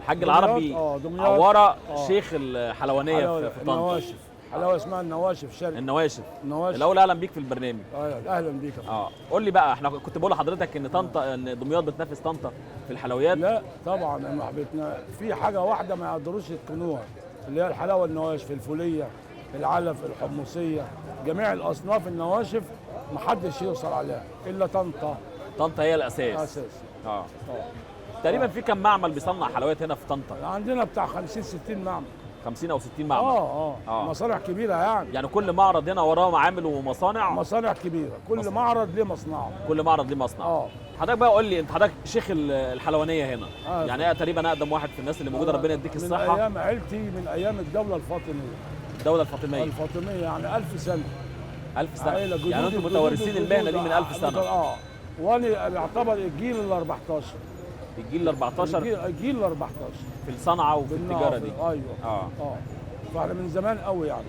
الحاج العربي دمياط. عواره شيخ الحلوانيه في طنطا. النواشف، حلاوه اسمها النواشف شرقي. النواشف. النواشف. الاول اهلا بيك في البرنامج. اهلا بيك يا فندم. قول لي بقى، احنا كنت بقول لحضرتك ان طنطا، ان دمياط بتنافس طنطا في الحلويات. لا طبعا في حاجه واحده ما يقدروش يتقنوها، اللي هي الحلاوه النواشف، الفوليه، العلف، الحمصيه، جميع الاصناف النواشف ما حدش يوصل عليها الا طنطا. طنطا هي الاساس. اساس. اه تقريبا في كم معمل بيصنع حلويات هنا في طنطا؟ عندنا بتاع 50 60 معمل. 50 او 60 معمل. مصانع كبيره يعني. يعني كل معرض هنا وراه معامل ومصانع. مصانع كبيره، كل معرض ليه مصنعه. كل معرض ليه مصنع. حضرتك بقى قول لي، انت حضرتك شيخ الحلوانيه هنا. يعني ايه تقريبا اقدم واحد في الناس اللي موجوده، ربنا يديك الصحه. من ايام عيلتي، من ايام الدوله الفاطميه. الدوله الفاطميه. الفاطميه يعني 1000 سنه. 1000 سنه. يعني انتم متوارثين المهنه دي من 1000 سنه. وانا بعتبر الجيل ال 14. الجيل ال 14. الجيل ال 14 في الصنعه وفي التجاره دي. ايوه. فاحنا من زمان قوي يعني.